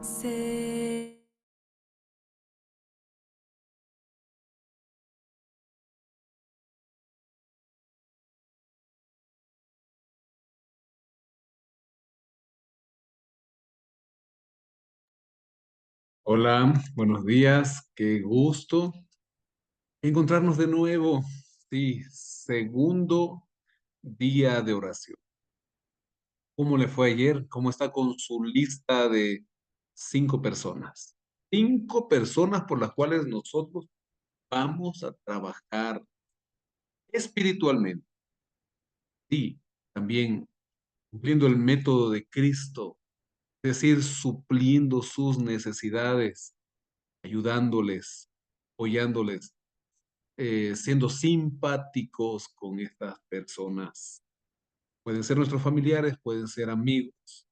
Se- Hola, buenos días, qué gusto encontrarnos de nuevo. Sí, segundo día de oración. ¿Cómo le fue ayer? ¿Cómo está con su lista de 5 personas? 5 personas por las cuales nosotros vamos a trabajar espiritualmente. Sí, también cumpliendo el método de Cristo, es decir, supliendo sus necesidades, ayudándoles, apoyándoles, siendo simpáticos con estas personas. Pueden ser nuestros familiares, pueden ser amigos.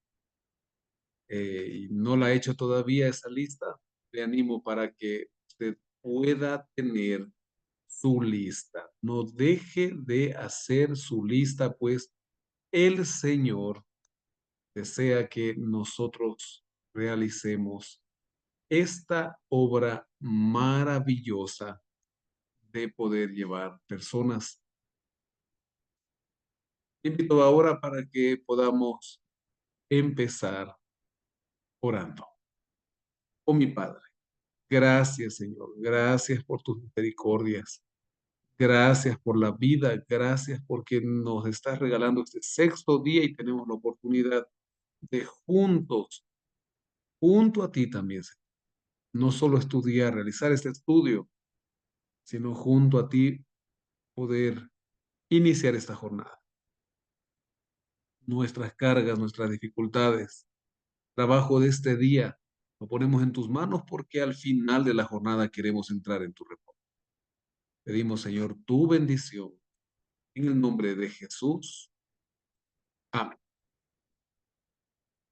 Y no la he hecho todavía esa lista. Le animo para que usted pueda tener su lista. No deje de hacer su lista, pues el Señor desea que nosotros realicemos esta obra maravillosa de poder llevar personas. Te invito ahora para que podamos empezar orando. Oh mi Padre, gracias Señor, gracias por tus misericordias, gracias por la vida, gracias porque nos estás regalando este sexto día y tenemos la oportunidad de juntos, junto a ti también, Señor, no solo estudiar, realizar este estudio, sino junto a ti poder iniciar esta jornada. Nuestras cargas, nuestras dificultades, trabajo de este día, lo ponemos en tus manos porque al final de la jornada queremos entrar en tu reposo. Pedimos, Señor, tu bendición en el nombre de Jesús. Amén.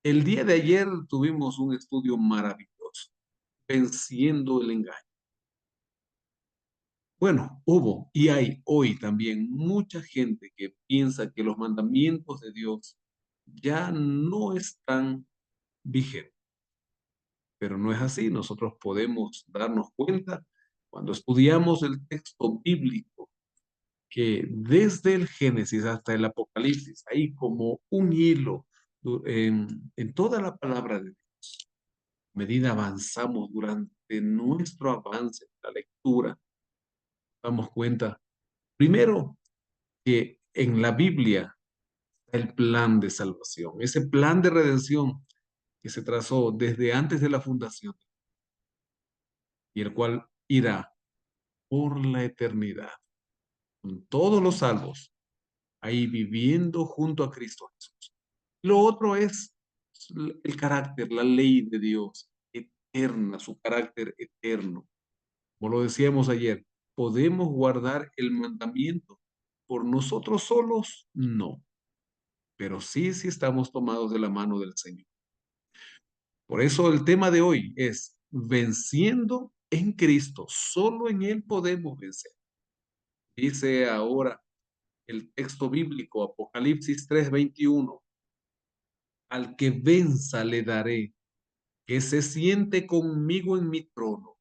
El día de ayer tuvimos un estudio maravilloso, venciendo el engaño. Bueno, hubo y hay hoy también mucha gente que piensa que los mandamientos de Dios ya no están vigentes, pero no es así. Nosotros podemos darnos cuenta cuando estudiamos el texto bíblico que desde el Génesis hasta el Apocalipsis, hay como un hilo en toda la palabra de Dios. A medida avanzamos durante nuestro avance en la lectura, damos cuenta, primero, que en la Biblia está el plan de salvación, ese plan de redención que se trazó desde antes de la fundación y el cual irá por la eternidad, con todos los salvos, ahí viviendo junto a Cristo Jesús. Lo otro es el carácter, la ley de Dios, eterna, su carácter eterno. Como lo decíamos ayer, ¿podemos guardar el mandamiento por nosotros solos? No, pero sí si estamos tomados de la mano del Señor. Por eso el tema de hoy es venciendo en Cristo. Solo en Él podemos vencer. Dice ahora el texto bíblico, Apocalipsis 3:21, al que venza le daré que se siente conmigo en mi trono,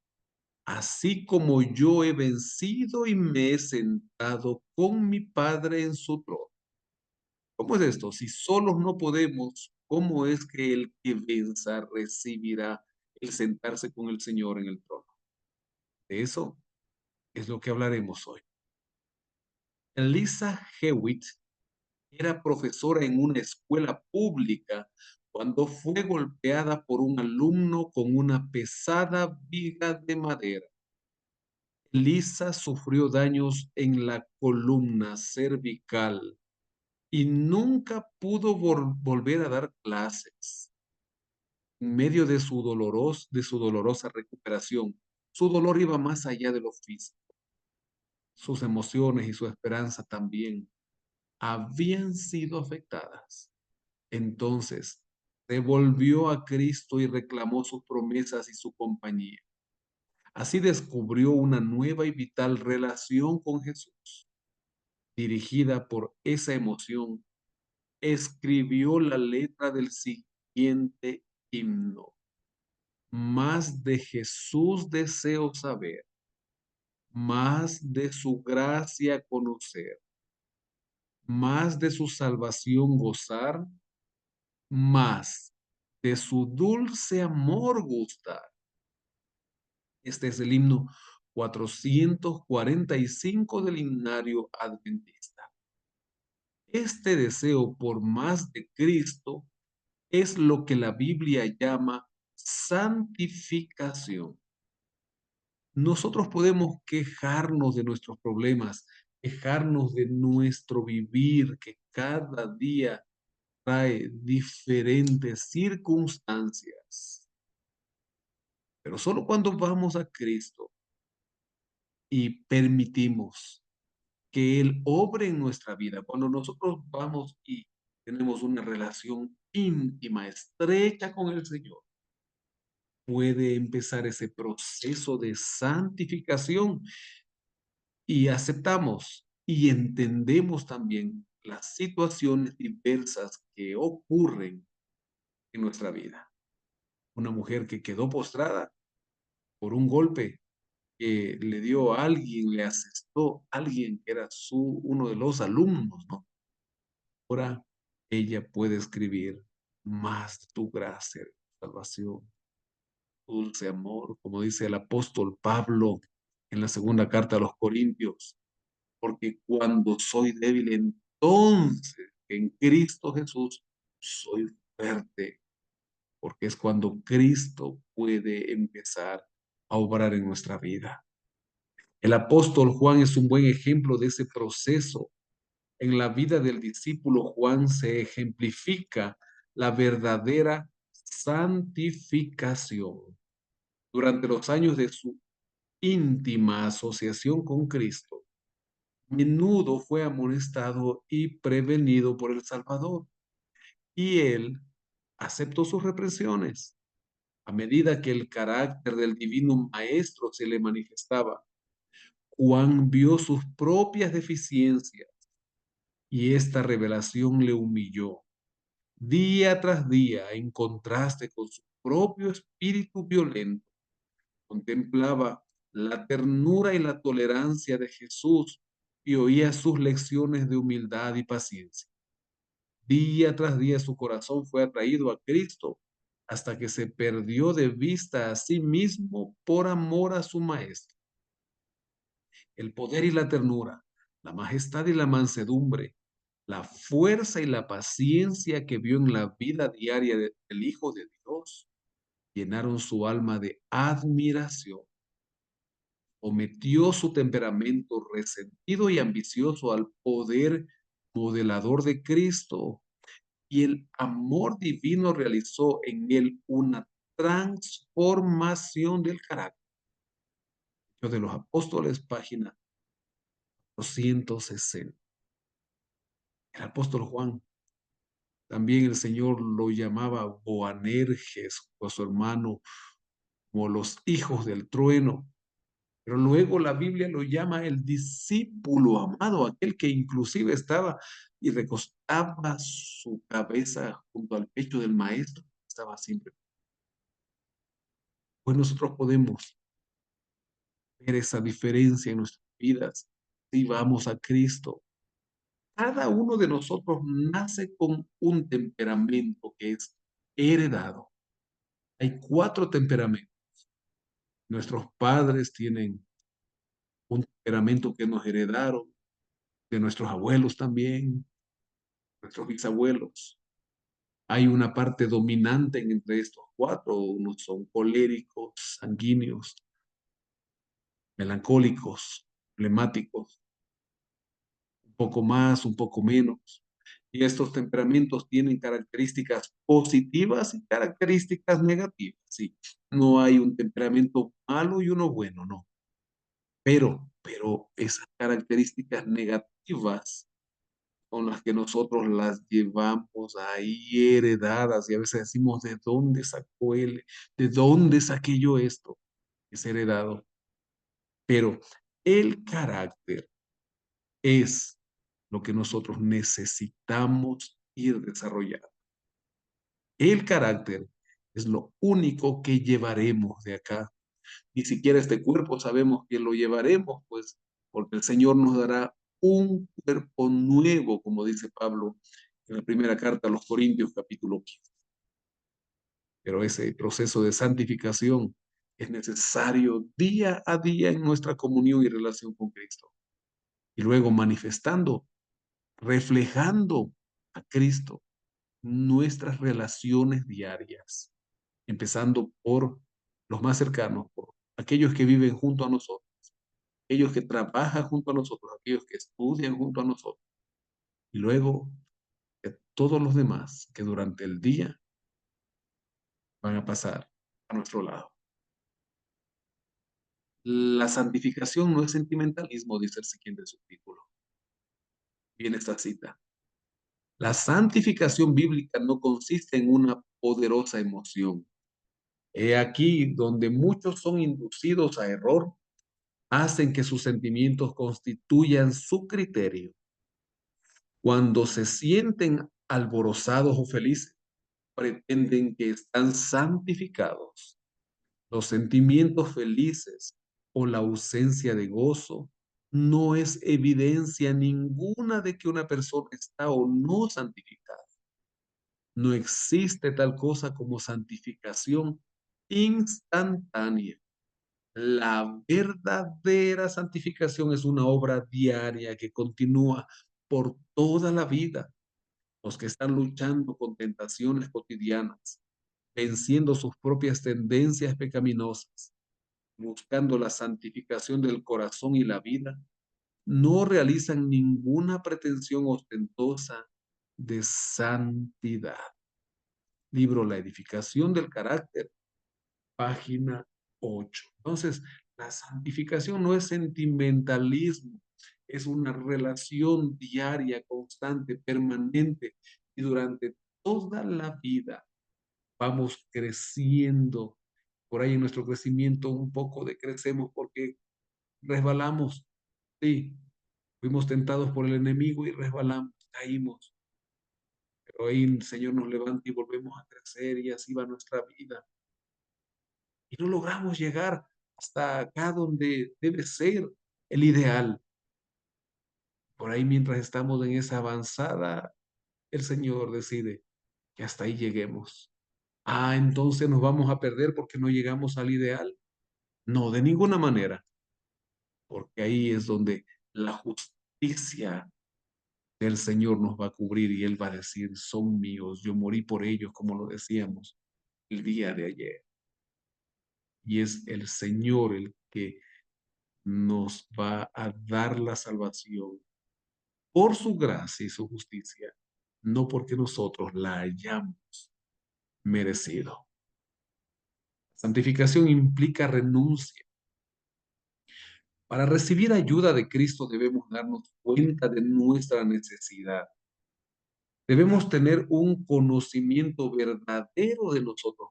así como yo he vencido y me he sentado con mi Padre en su trono. ¿Cómo es esto? Si solos no podemos, ¿cómo es que el que venza recibirá el sentarse con el Señor en el trono? De eso es lo que hablaremos hoy. Lisa Hewitt era profesora en una escuela pública cuando fue golpeada por un alumno con una pesada viga de madera. Lisa sufrió daños en la columna cervical y nunca pudo volver a dar clases. En medio de su dolorosa recuperación, su dolor iba más allá de lo físico. Sus emociones y su esperanza también habían sido afectadas. Entonces, se volvió a Cristo y reclamó sus promesas y su compañía. Así descubrió una nueva y vital relación con Jesús. Dirigida por esa emoción, escribió la letra del siguiente himno. Más de Jesús deseo saber, más de su gracia conocer, más de su salvación gozar, más de su dulce amor gustar. Este es el himno 445 del himnario adventista. Este deseo por más de Cristo es lo que la Biblia llama santificación. Nosotros podemos quejarnos de nuestros problemas, quejarnos de nuestro vivir, que cada día trae diferentes circunstancias. Pero solo cuando vamos a Cristo y permitimos que Él obre en nuestra vida, cuando nosotros vamos y tenemos una relación íntima, estrecha con el Señor, puede empezar ese proceso de santificación y aceptamos y entendemos también las situaciones diversas que ocurren en nuestra vida. Una mujer que quedó postrada por un golpe que le dio a alguien, le asestó a alguien que era uno de los alumnos, ¿no? Ahora ella puede escribir más de tu gracia, salvación, dulce amor, como dice el apóstol Pablo en la segunda carta a los Corintios, porque cuando soy débil, entonces en Cristo Jesús soy fuerte, porque es cuando Cristo puede empezar a obrar en nuestra vida. El apóstol Juan es un buen ejemplo de ese proceso. En la vida del discípulo Juan se ejemplifica la verdadera santificación. Durante los años de su íntima asociación con Cristo, a menudo fue amonestado y prevenido por el Salvador, y él aceptó sus reprensiones. A medida que el carácter del divino maestro se le manifestaba, Juan vio sus propias deficiencias y esta revelación le humilló. Día tras día, en contraste con su propio espíritu violento, contemplaba la ternura y la tolerancia de Jesús y oía sus lecciones de humildad y paciencia. Día tras día su corazón fue atraído a Cristo hasta que se perdió de vista a sí mismo por amor a su Maestro. El poder y la ternura, la majestad y la mansedumbre, la fuerza y la paciencia que vio en la vida diaria del Hijo de Dios llenaron su alma de admiración. Omitió su temperamento resentido y ambicioso al poder modelador de Cristo, y el amor divino realizó en él una transformación del carácter. Hechos de los Apóstoles, página 260. El apóstol Juan, también el Señor lo llamaba Boanerges, o su hermano, como los hijos del trueno. Pero luego la Biblia lo llama el discípulo amado, aquel que inclusive estaba y recostaba su cabeza junto al pecho del maestro. Estaba siempre. Pues nosotros podemos ver esa diferencia en nuestras vidas si vamos a Cristo. Cada uno de nosotros nace con un temperamento que es heredado. Hay 4 temperamentos. Nuestros padres tienen un temperamento que nos heredaron, de nuestros abuelos también, nuestros bisabuelos. Hay una parte dominante entre estos 4. Unos son coléricos, sanguíneos, melancólicos, flemáticos, un poco más, un poco menos. Y estos temperamentos tienen características positivas y características negativas. Sí, no hay un temperamento malo y uno bueno, no. Pero esas características negativas son las que nosotros las llevamos ahí heredadas y a veces decimos, ¿de dónde sacó él? ¿De dónde saqué yo esto? Es heredado. Pero el carácter es lo que nosotros necesitamos ir desarrollando. El carácter Es lo único que llevaremos de acá. Ni siquiera este cuerpo sabemos que lo llevaremos, pues, porque el Señor nos dará un cuerpo nuevo, como dice Pablo en la primera carta a los Corintios, capítulo 15. Pero ese proceso de santificación es necesario día a día en nuestra comunión y relación con Cristo. Y luego manifestando, reflejando a Cristo nuestras relaciones diarias, empezando por los más cercanos, por aquellos que viven junto a nosotros, aquellos que trabajan junto a nosotros, aquellos que estudian junto a nosotros, y luego de todos los demás que durante el día van a pasar a nuestro lado. La santificación no es sentimentalismo, dice el siguiente subtítulo. Viene esta cita. La santificación bíblica no consiste en una poderosa emoción. He aquí donde muchos son inducidos a error, hacen que sus sentimientos constituyan su criterio. Cuando se sienten alborozados o felices, pretenden que están santificados. Los sentimientos felices o la ausencia de gozo no es evidencia ninguna de que una persona está o no santificada. No existe tal cosa como santificación instantánea. La verdadera santificación es una obra diaria que continúa por toda la vida. Los que están luchando con tentaciones cotidianas, venciendo sus propias tendencias pecaminosas, buscando la santificación del corazón y la vida, no realizan ninguna pretensión ostentosa de santidad. Libro La edificación del carácter, página 8. Entonces, la santificación no es sentimentalismo, es una relación diaria, constante, permanente, y durante toda la vida vamos creciendo. Por ahí en nuestro crecimiento un poco decrecemos porque resbalamos, sí, fuimos tentados por el enemigo y resbalamos, caímos. Pero ahí el Señor nos levanta y volvemos a crecer y así va nuestra vida. Y no logramos llegar hasta acá donde debe ser el ideal. Por ahí mientras estamos en esa avanzada, el Señor decide que hasta ahí lleguemos. Ah, entonces nos vamos a perder porque no llegamos al ideal. No, de ninguna manera, porque ahí es donde la justicia del Señor nos va a cubrir y Él va a decir, son míos, yo morí por ellos, como lo decíamos el día de ayer. Y es el Señor el que nos va a dar la salvación por su gracia y su justicia, no porque nosotros la hayamos merecido. Santificación implica renuncia. Para recibir ayuda de Cristo debemos darnos cuenta de nuestra necesidad. Debemos tener un conocimiento verdadero de nosotros.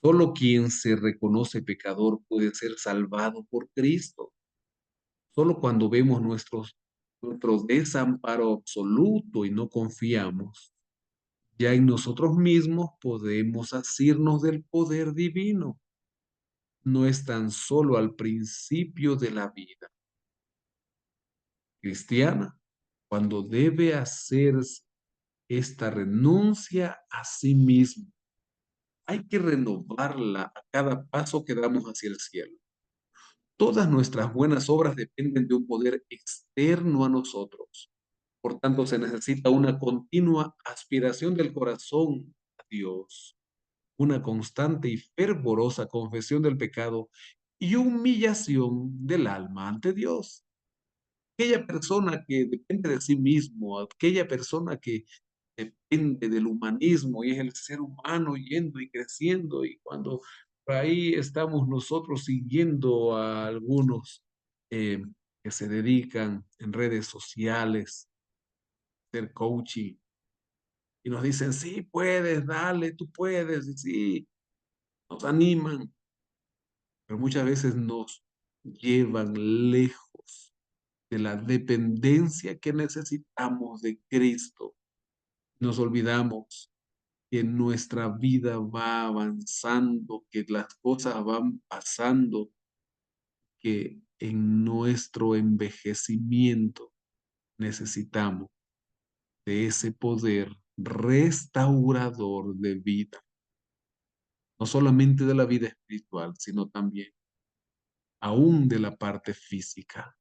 Solo quien se reconoce pecador puede ser salvado por Cristo. Solo cuando vemos nuestro desamparo absoluto y no confiamos, ya en nosotros mismos podemos asirnos del poder divino. No es tan solo al principio de la vida cristiana cuando debe hacerse esta renuncia a sí mismo. Hay que renovarla a cada paso que damos hacia el cielo. Todas nuestras buenas obras dependen de un poder externo a nosotros. Por tanto, se necesita una continua aspiración del corazón a Dios, una constante y fervorosa confesión del pecado y humillación del alma ante Dios. Aquella persona que depende de sí mismo, aquella persona que depende del humanismo y es el ser humano yendo y creciendo, y cuando por ahí estamos nosotros siguiendo a algunos eh, que se dedican en redes sociales a hacer coaching y nos dicen, sí, puedes, dale, tú puedes, y sí, nos animan, pero muchas veces nos llevan lejos de la dependencia que necesitamos de Cristo. Nos olvidamos que nuestra vida va avanzando, que las cosas van pasando, que en nuestro envejecimiento necesitamos de ese poder restaurador de vida, no solamente de la vida espiritual, sino también aún de la parte física.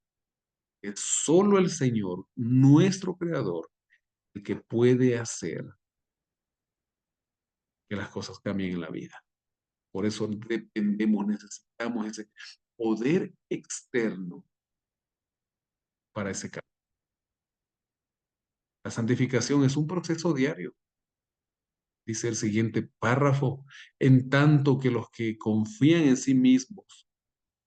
Es solo el Señor, nuestro Creador, el que puede hacer que las cosas cambien en la vida. Por eso dependemos, necesitamos ese poder externo para ese cambio. La santificación es un proceso diario, dice el siguiente párrafo, en tanto que los que confían en sí mismos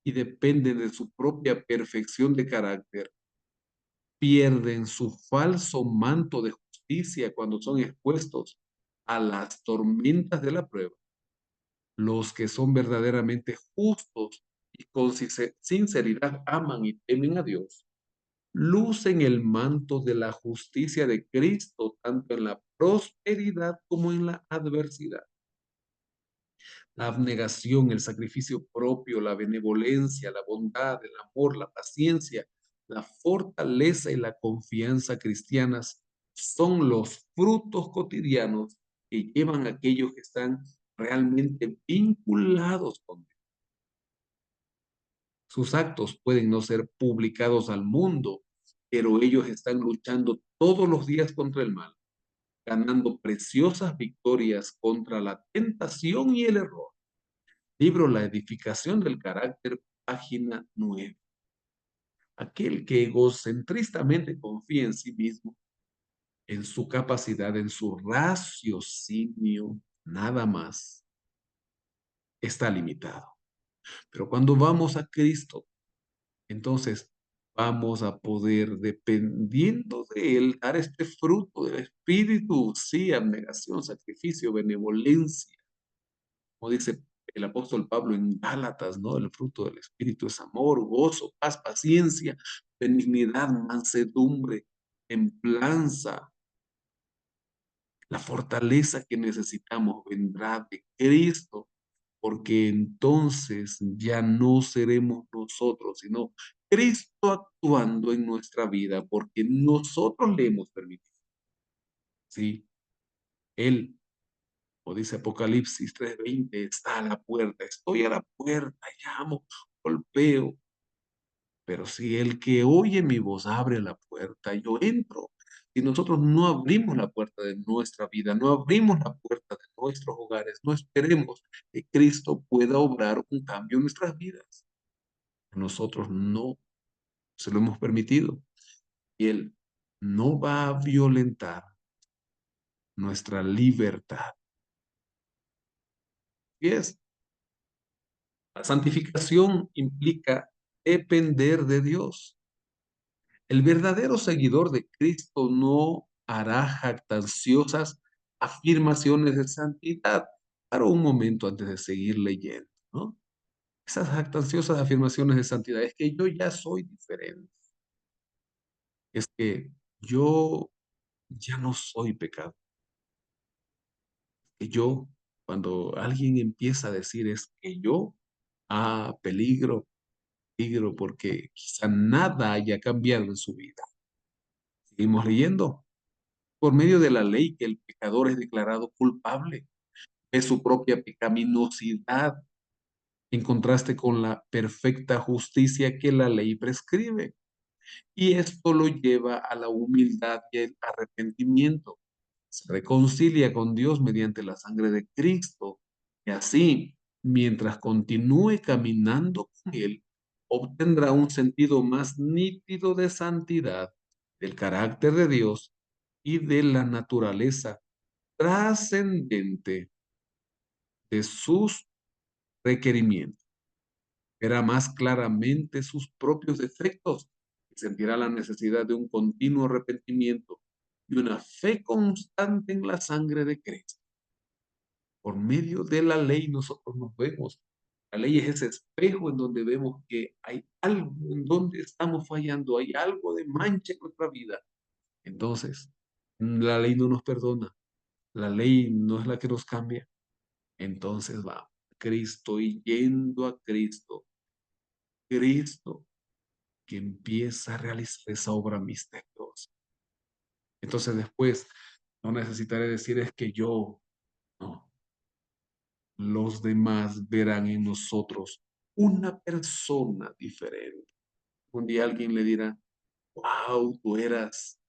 y dependen de su propia perfección de carácter, pierden su falso manto de justicia cuando son expuestos a las tormentas de la prueba. Los que son verdaderamente justos y con sinceridad aman y temen a Dios, lucen el manto de la justicia de Cristo tanto en la prosperidad como en la adversidad. La abnegación, el sacrificio propio, la benevolencia, la bondad, el amor, la paciencia, la fortaleza y la confianza cristianas son los frutos cotidianos que llevan a aquellos que están realmente vinculados con Dios. Sus actos pueden no ser publicados al mundo, pero ellos están luchando todos los días contra el mal, ganando preciosas victorias contra la tentación y el error. Libro La edificación del carácter, página 9. Aquel que egocentristamente confía en sí mismo, en su capacidad, en su raciocinio, nada más, está limitado. Pero cuando vamos a Cristo, entonces vamos a poder, dependiendo de Él, dar este fruto del Espíritu, sí, abnegación, sacrificio, benevolencia, como dice el apóstol Pablo en Gálatas, ¿no? El fruto del Espíritu es amor, gozo, paz, paciencia, benignidad, mansedumbre, templanza. La fortaleza que necesitamos vendrá de Cristo, porque entonces ya no seremos nosotros, sino Cristo actuando en nuestra vida, porque nosotros le hemos permitido. Sí, Él, como dice Apocalipsis 3:20, está a la puerta. Estoy a la puerta, llamo, golpeo. Pero si el que oye mi voz abre la puerta, yo entro. Si nosotros no abrimos la puerta de nuestra vida, no abrimos la puerta de nuestros hogares, no esperemos que Cristo pueda obrar un cambio en nuestras vidas. Nosotros no se lo hemos permitido. Y Él no va a violentar nuestra libertad. Y es, la santificación implica depender de Dios. El verdadero seguidor de Cristo no hará jactanciosas afirmaciones de santidad para un momento antes de seguir leyendo, ¿no? Esas jactanciosas afirmaciones de santidad es que yo ya soy diferente, es que yo ya no soy pecado, que yo, cuando alguien empieza a decir es que yo, peligro, peligro, porque quizá nada haya cambiado en su vida. Seguimos leyendo. Por medio de la ley que el pecador es declarado culpable de su propia pecaminosidad en contraste con la perfecta justicia que la ley prescribe. Y esto lo lleva a la humildad y el arrepentimiento. Se reconcilia con Dios mediante la sangre de Cristo y así, mientras continúe caminando con Él, obtendrá un sentido más nítido de santidad, del carácter de Dios y de la naturaleza trascendente de sus requerimientos. Verá más claramente sus propios defectos y sentirá la necesidad de un continuo arrepentimiento y una fe constante en la sangre de Cristo. Por medio de la ley nosotros nos vemos. La ley es ese espejo en donde vemos que hay algo en donde estamos fallando, hay algo de mancha en nuestra vida. Entonces, la ley no nos perdona, La ley no es la que nos cambia. Entonces va Cristo y yendo a Cristo, Cristo que empieza a realizar esa obra misteriosa. Entonces después no necesitaré decir es que yo, no, los demás verán en nosotros una persona diferente. Un día alguien le dirá, wow, tú eras,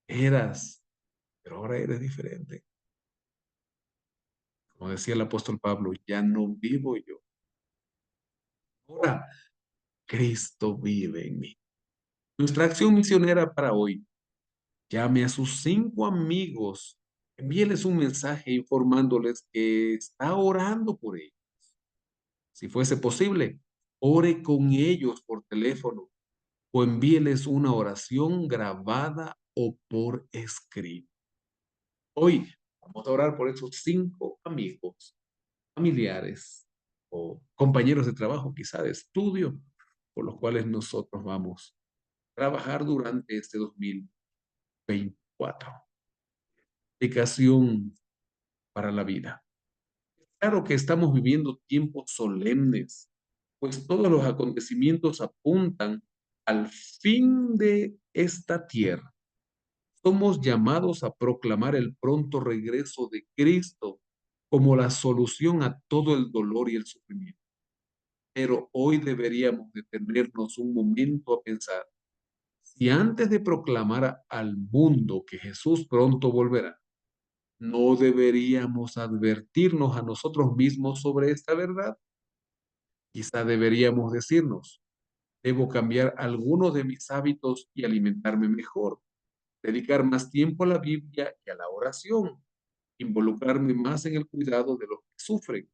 pero ahora eres diferente. Como decía el apóstol Pablo, ya no vivo yo. Ahora Cristo vive en mí. Nuestra acción misionera para hoy: llame a sus 5 amigos, envíeles un mensaje informándoles que está orando por ellos. Si fuese posible, ore con ellos por teléfono o envíeles una oración grabada o por escrito. Hoy vamos a orar por esos 5 amigos, familiares o compañeros de trabajo, quizá de estudio, por los cuales nosotros vamos a trabajar durante este 2024. Aplicación para la vida. Claro que estamos viviendo tiempos solemnes, pues todos los acontecimientos apuntan al fin de esta tierra. Somos llamados a proclamar el pronto regreso de Cristo como la solución a todo el dolor y el sufrimiento. Pero hoy deberíamos detenernos un momento a pensar si antes de proclamar al mundo que Jesús pronto volverá, ¿no deberíamos advertirnos a nosotros mismos sobre esta verdad? Quizá deberíamos decirnos, debo cambiar algunos de mis hábitos y alimentarme mejor, dedicar más tiempo a la Biblia y a la oración, involucrarme más en el cuidado de los que sufren.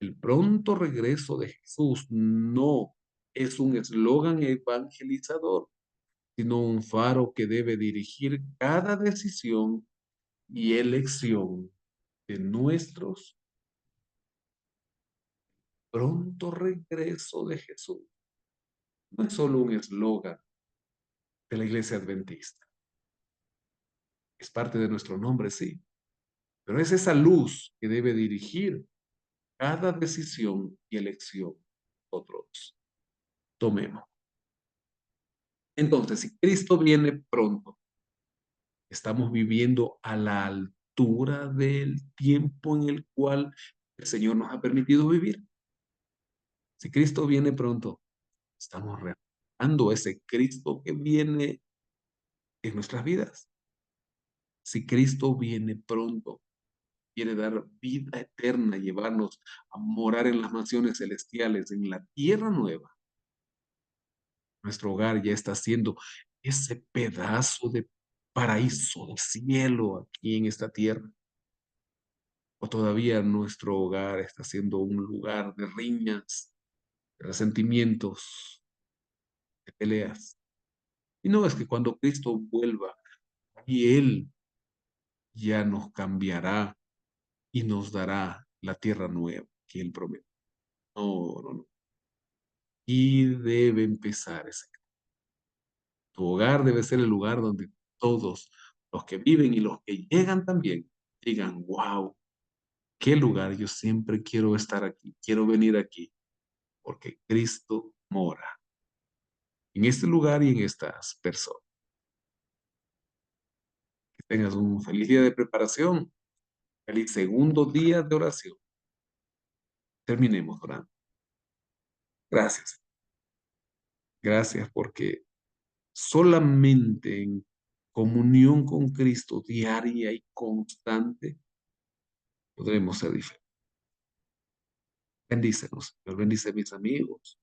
El pronto regreso de Jesús no es un eslogan evangelizador, sino un faro que debe dirigir cada decisión y elección de nuestros. Pronto regreso de Jesús no es solo un eslogan de la iglesia adventista. Es parte de nuestro nombre, sí, pero es esa luz que debe dirigir cada decisión y elección que nosotros tomemos. Entonces, si Cristo viene pronto, estamos viviendo a la altura del tiempo en el cual el Señor nos ha permitido vivir. Si Cristo viene pronto, estamos reflejando ese Cristo que viene en nuestras vidas. Si Cristo viene pronto, quiere dar vida eterna, llevarnos a morar en las mansiones celestiales, en la tierra nueva. Nuestro hogar ya está siendo ese pedazo de paraíso, de cielo aquí en esta tierra. O todavía nuestro hogar está siendo un lugar de riñas, de resentimientos, de peleas. Y no es que cuando Cristo vuelva y Él ya nos cambiará y nos dará la tierra nueva que Él promete. No, no, no. Y debe empezar ese. Tu hogar debe ser el lugar donde todos los que viven y los que llegan también digan, wow, qué lugar, yo siempre quiero estar aquí, quiero venir aquí, porque Cristo mora en este lugar y en estas personas. Que tengas un feliz día de preparación, feliz segundo día de oración. Terminemos orando. Gracias, gracias porque solamente en comunión con Cristo diaria y constante podremos ser diferentes. Bendícenos, Señor, bendice a mis amigos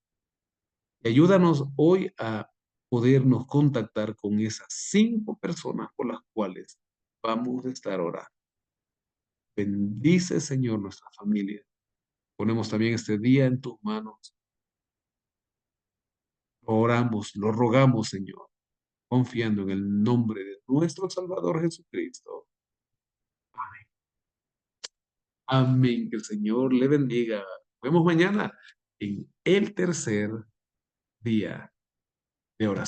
y ayúdanos hoy a podernos contactar con esas 5 personas por las cuales vamos a estar orando. Bendice, Señor, nuestra familia. Ponemos también este día en tus manos. Lo oramos, lo rogamos, Señor, confiando en el nombre de nuestro Salvador Jesucristo. Amén. Que el Señor le bendiga. Nos vemos mañana en el tercer día de oración.